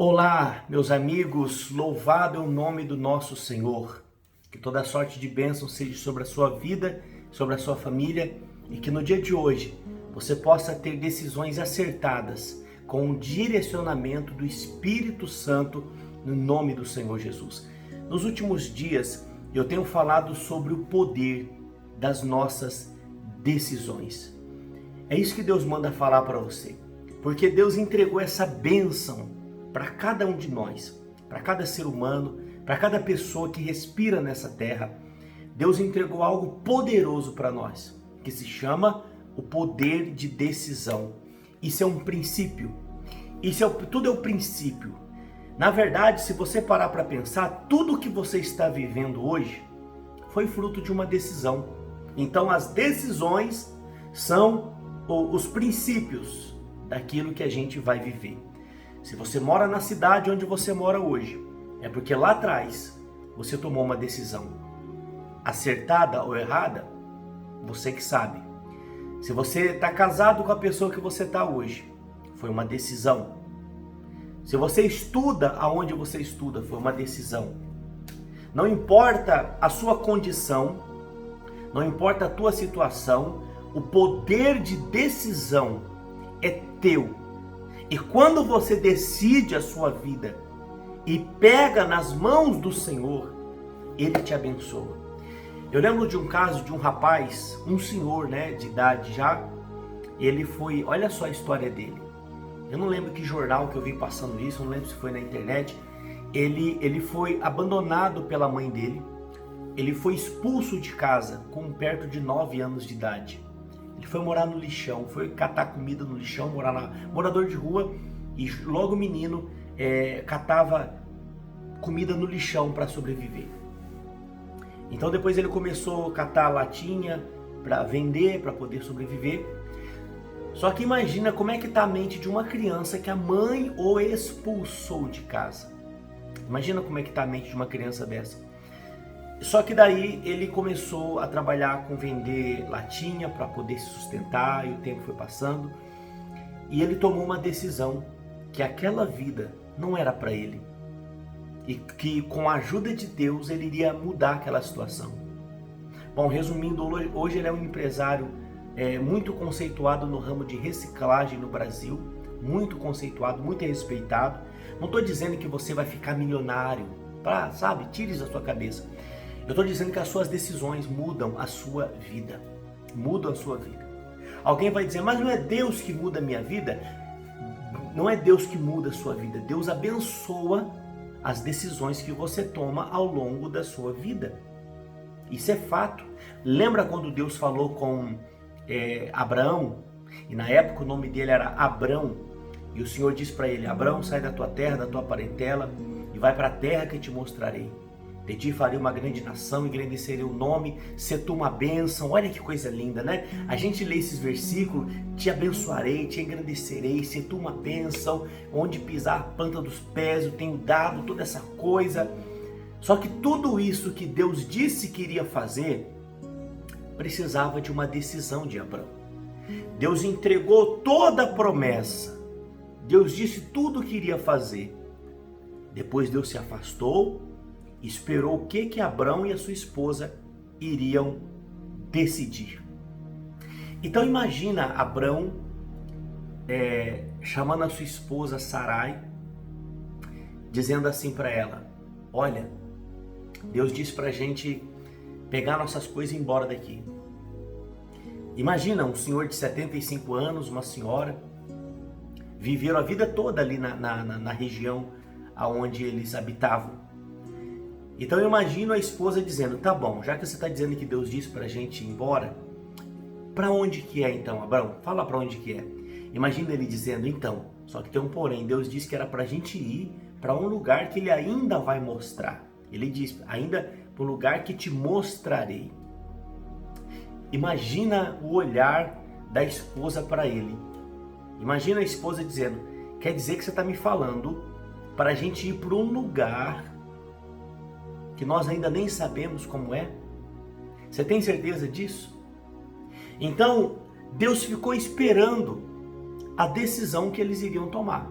Olá, meus amigos, louvado é o nome do nosso Senhor. Que toda sorte de bênção seja sobre a sua vida, sobre a sua família e que no dia de hoje você possa ter decisões acertadas com o direcionamento do Espírito Santo no nome do Senhor Jesus. Nos últimos dias eu tenho falado sobre o poder das nossas decisões. É isso que Deus manda falar para você, porque Deus entregou essa bênção para cada um de nós, para cada ser humano, para cada pessoa que respira nessa terra. Deus entregou algo poderoso para nós, que se chama o poder de decisão. Isso é um princípio. Tudo é o princípio. Na verdade, se você parar para pensar, tudo que você está vivendo hoje foi fruto de uma decisão. Então, as decisões são os princípios daquilo que a gente vai viver. Se você mora na cidade onde você mora hoje, é porque lá atrás você tomou uma decisão. Acertada ou errada, você que sabe. Se você está casado com a pessoa que você está hoje, foi uma decisão. Se você estuda aonde você estuda, foi uma decisão. Não importa a sua condição, não importa a tua situação, o poder de decisão é teu. E quando você decide a sua vida e pega nas mãos do Senhor, Ele te abençoa. Eu lembro de um caso de um rapaz, um senhor, de idade já. Ele foi, olha só a história dele. Eu não lembro que jornal que eu vi passando isso, não lembro se foi na internet. Ele foi abandonado pela mãe dele. Ele foi expulso de casa com perto de 9 anos de idade. Ele foi morar no lixão, foi catar comida no lixão, morador de rua, e logo menino catava comida no lixão para sobreviver. Então depois ele começou a catar latinha para vender, para poder sobreviver. Só que imagina como é que está a mente de uma criança que a mãe o expulsou de casa. Imagina como é que está a mente de uma criança dessa. Só que daí ele começou a trabalhar com vender latinha para poder se sustentar, e o tempo foi passando. E ele tomou uma decisão que aquela vida não era para ele. E que com a ajuda de Deus ele iria mudar aquela situação. Bom, resumindo, hoje ele é um empresário muito conceituado no ramo de reciclagem no Brasil. Muito conceituado, muito respeitado. Não estou dizendo que você vai ficar milionário, tire isso da sua cabeça. Eu estou dizendo que as suas decisões mudam a sua vida. Mudam a sua vida. Alguém vai dizer, mas não é Deus que muda a minha vida? Não é Deus que muda a sua vida. Deus abençoa as decisões que você toma ao longo da sua vida. Isso é fato. Lembra quando Deus falou com Abraão? E na época o nome dele era Abrão. E o Senhor disse para ele, Abrão, sai da tua terra, da tua parentela e vai para a terra que te mostrarei. De ti farei uma grande nação, engrandecerei o nome, se tu uma bênção. Olha que coisa linda, né? A gente lê esses versículos, te abençoarei, te engrandecerei, se tu uma bênção, onde pisar a planta dos pés, eu tenho dado toda essa coisa. Só que tudo isso que Deus disse que iria fazer, precisava de uma decisão de Abraão. Deus entregou toda a promessa, Deus disse tudo o que iria fazer. Depois Deus se afastou, esperou o que Abrão e a sua esposa iriam decidir. Então imagina Abrão chamando a sua esposa Sarai, dizendo assim para ela, olha, Deus disse para a gente pegar nossas coisas e ir embora daqui. Imagina um senhor de 75 anos, uma senhora, viveram a vida toda ali na região onde eles habitavam. Então eu imagino a esposa dizendo, tá bom, já que você está dizendo que Deus disse para a gente ir embora, para onde que é então, Abraão? Fala para onde que é. Imagina ele dizendo, então, só que tem um porém, Deus disse que era para a gente ir para um lugar que Ele ainda vai mostrar. Ele diz, ainda para o lugar que te mostrarei. Imagina o olhar da esposa para ele. Imagina a esposa dizendo, quer dizer que você está me falando para a gente ir para um lugar que nós ainda nem sabemos como é? Você tem certeza disso? Então, Deus ficou esperando a decisão que eles iriam tomar.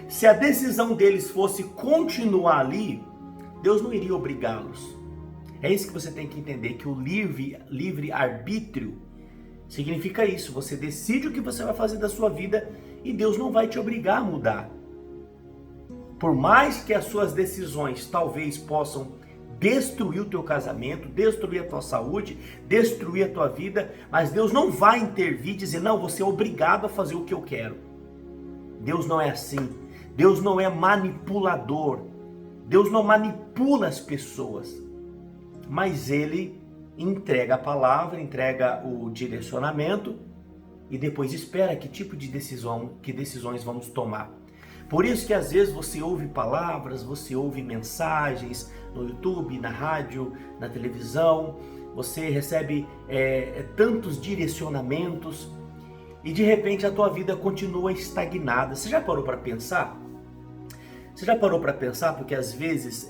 Se a decisão deles fosse continuar ali, Deus não iria obrigá-los. É isso que você tem que entender, que o livre arbítrio significa isso. Você decide o que você vai fazer da sua vida e Deus não vai te obrigar a mudar. Por mais que as suas decisões talvez possam destruir o teu casamento, destruir a tua saúde, destruir a tua vida, mas Deus não vai intervir e dizer, não, você é obrigado a fazer o que eu quero. Deus não é assim. Deus não é manipulador. Deus não manipula as pessoas. Mas Ele entrega a palavra, entrega o direcionamento e depois espera que tipo de decisões vamos tomar. Por isso que às vezes você ouve palavras, você ouve mensagens no YouTube, na rádio, na televisão, você recebe tantos direcionamentos e de repente a tua vida continua estagnada. Você já parou para pensar? Você já parou para pensar? Porque às vezes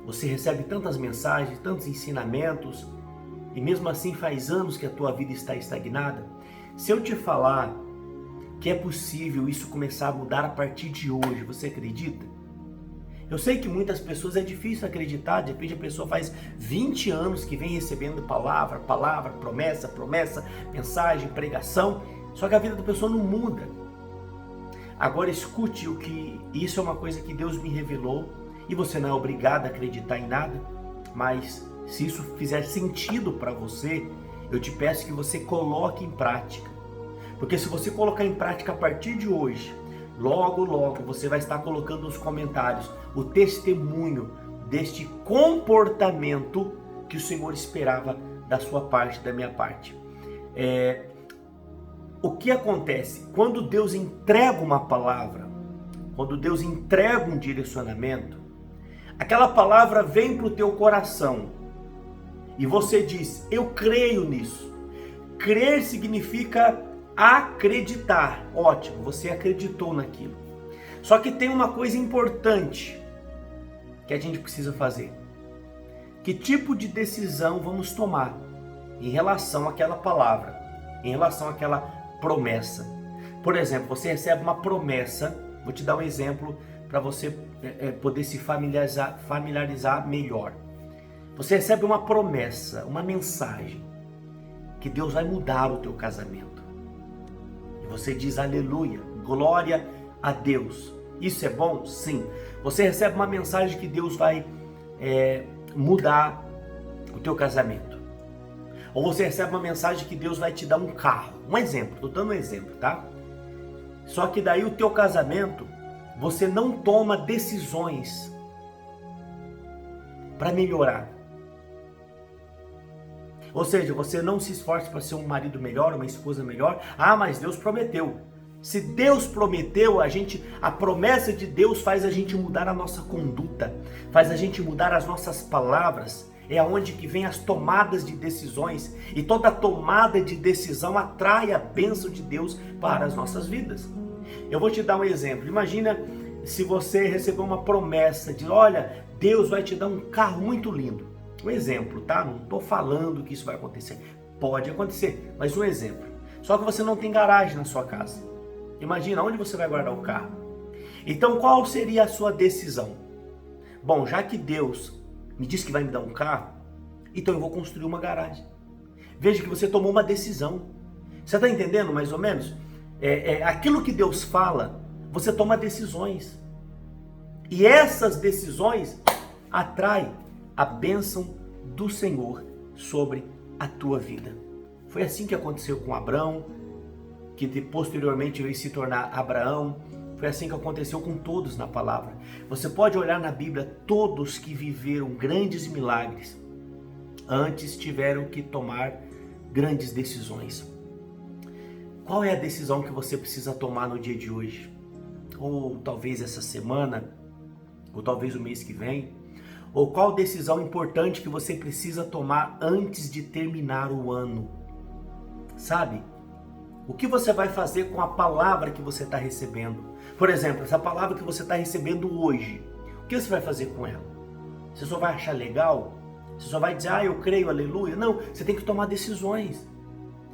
você recebe tantas mensagens, tantos ensinamentos e mesmo assim faz anos que a tua vida está estagnada. Se eu te falar que é possível isso começar a mudar a partir de hoje, você acredita? Eu sei que muitas pessoas é difícil acreditar, de repente a pessoa faz 20 anos que vem recebendo palavra, promessa, mensagem, pregação, só que a vida da pessoa não muda. Agora escute o que isso é uma coisa que Deus me revelou e você não é obrigado a acreditar em nada, mas se isso fizer sentido para você, eu te peço que você coloque em prática. Porque se você colocar em prática a partir de hoje, logo você vai estar colocando nos comentários o testemunho deste comportamento que o Senhor esperava da sua parte, da minha parte. O que acontece? Quando Deus entrega uma palavra, quando Deus entrega um direcionamento, aquela palavra vem para o teu coração e você diz, eu creio nisso. Crer significa acreditar. Ótimo, você acreditou naquilo. Só que tem uma coisa importante que a gente precisa fazer. Que tipo de decisão vamos tomar em relação àquela palavra, em relação àquela promessa? Por exemplo, você recebe uma promessa, vou te dar um exemplo para você poder se familiarizar melhor. Você recebe uma promessa, uma mensagem, que Deus vai mudar o teu casamento. Você diz aleluia, glória a Deus. Isso é bom? Sim. Você recebe uma mensagem que Deus vai mudar o teu casamento. Ou você recebe uma mensagem que Deus vai te dar um carro. Um exemplo, estou dando um exemplo, tá? Só que daí o teu casamento, você não toma decisões para melhorar. Ou seja, você não se esforça para ser um marido melhor, uma esposa melhor. Ah, mas Deus prometeu. Se Deus prometeu, a promessa de Deus faz a gente mudar a nossa conduta, faz a gente mudar as nossas palavras. É aonde que vem as tomadas de decisões. E toda tomada de decisão atrai a bênção de Deus para as nossas vidas. Eu vou te dar um exemplo. Imagina se você receber uma promessa de, olha, Deus vai te dar um carro muito lindo. Um exemplo, tá? Não estou falando que isso vai acontecer. Pode acontecer, mas um exemplo. Só que você não tem garagem na sua casa. Imagina onde você vai guardar o carro. Então qual seria a sua decisão? Bom, já que Deus me disse que vai me dar um carro, então eu vou construir uma garagem. Veja que você tomou uma decisão. Você está entendendo mais ou menos? Aquilo que Deus fala, você toma decisões. E essas decisões atraem a bênção do Senhor sobre a tua vida. Foi assim que aconteceu com Abrão, que posteriormente veio se tornar Abraão. Foi assim que aconteceu com todos na palavra. Você pode olhar na Bíblia, todos que viveram grandes milagres, antes tiveram que tomar grandes decisões. Qual é a decisão que você precisa tomar no dia de hoje? Ou talvez essa semana, ou talvez o mês que vem? Ou qual decisão importante que você precisa tomar antes de terminar o ano? Sabe? O que você vai fazer com a palavra que você está recebendo? Por exemplo, essa palavra que você está recebendo hoje, o que você vai fazer com ela? Você só vai achar legal? Você só vai dizer, eu creio, aleluia? Não, você tem que tomar decisões.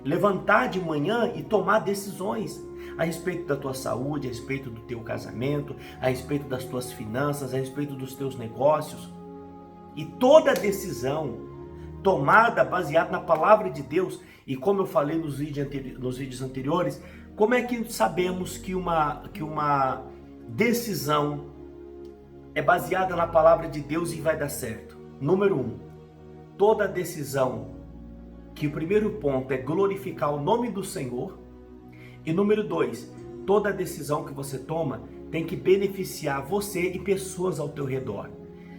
Levantar de manhã e tomar decisões. a respeito da tua saúde, a respeito do teu casamento, a respeito das tuas finanças, a respeito dos teus negócios. E toda decisão tomada baseada na palavra de Deus, e como eu falei nos vídeos anteriores, como é que sabemos que uma decisão é baseada na palavra de Deus e vai dar certo? Número 1, toda decisão, que o primeiro ponto é glorificar o nome do Senhor. E número 2, toda decisão que você toma tem que beneficiar você e pessoas ao teu redor.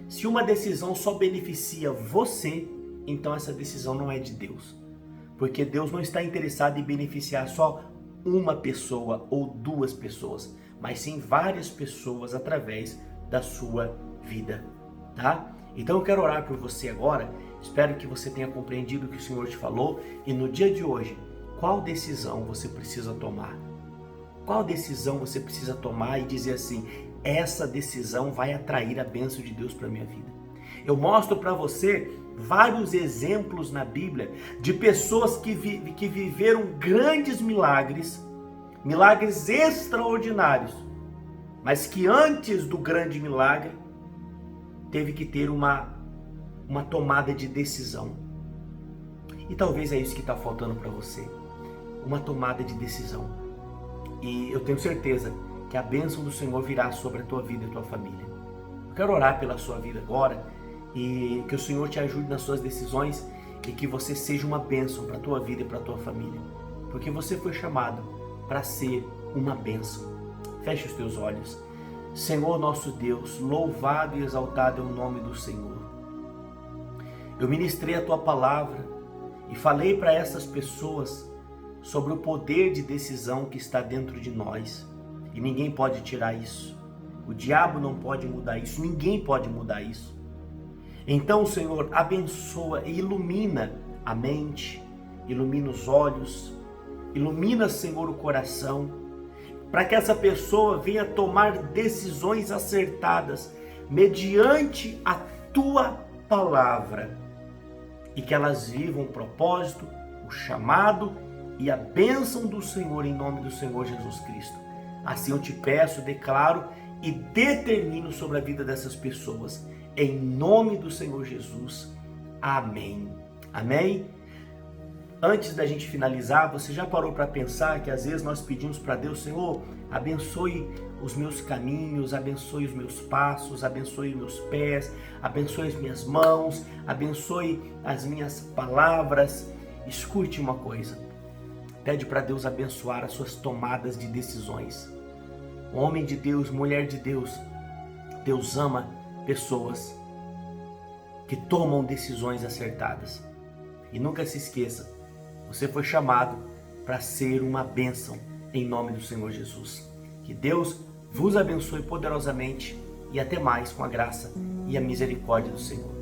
Se uma decisão só beneficia você, então essa decisão não é de Deus. Porque Deus não está interessado em beneficiar só uma pessoa ou duas pessoas, mas sim várias pessoas através da sua vida, tá? Então eu quero orar por você agora. Espero que você tenha compreendido o que o Senhor te falou. E no dia de hoje, qual decisão você precisa tomar? Qual decisão você precisa tomar e dizer assim: essa decisão vai atrair a bênção de Deus para a minha vida? Eu mostro para você vários exemplos na Bíblia de pessoas que viveram grandes milagres, milagres extraordinários, mas que antes do grande milagre teve que ter uma tomada de decisão. E talvez é isso que está faltando para você, uma tomada de decisão. E eu tenho certeza que a bênção do Senhor virá sobre a tua vida e a tua família. Eu quero orar pela sua vida agora e que o Senhor te ajude nas suas decisões e que você seja uma bênção para a tua vida e para a tua família, porque você foi chamado para ser uma bênção. Feche os teus olhos. Senhor nosso Deus, louvado e exaltado é o nome do Senhor. Eu ministrei a tua palavra e falei para essas pessoas sobre o poder de decisão que está dentro de nós. E ninguém pode tirar isso. O diabo não pode mudar isso. Ninguém pode mudar isso. Então, Senhor, abençoa e ilumina a mente, ilumina os olhos, ilumina, Senhor, o coração, para que essa pessoa venha tomar decisões acertadas mediante a tua palavra e que elas vivam o propósito, o chamado e a bênção do Senhor em nome do Senhor Jesus Cristo. Assim eu te peço, declaro e determino sobre a vida dessas pessoas, em nome do Senhor Jesus. Amém. Amém? Antes da gente finalizar, você já parou para pensar que às vezes nós pedimos para Deus: Senhor, abençoe os meus caminhos, abençoe os meus passos, abençoe os meus pés, abençoe as minhas mãos, abençoe as minhas palavras. Escute uma coisa, pede para Deus abençoar as suas tomadas de decisões. Homem de Deus, mulher de Deus, Deus ama pessoas que tomam decisões acertadas. E nunca se esqueça, você foi chamado para ser uma bênção em nome do Senhor Jesus. Que Deus vos abençoe poderosamente e até mais com a graça e a misericórdia do Senhor.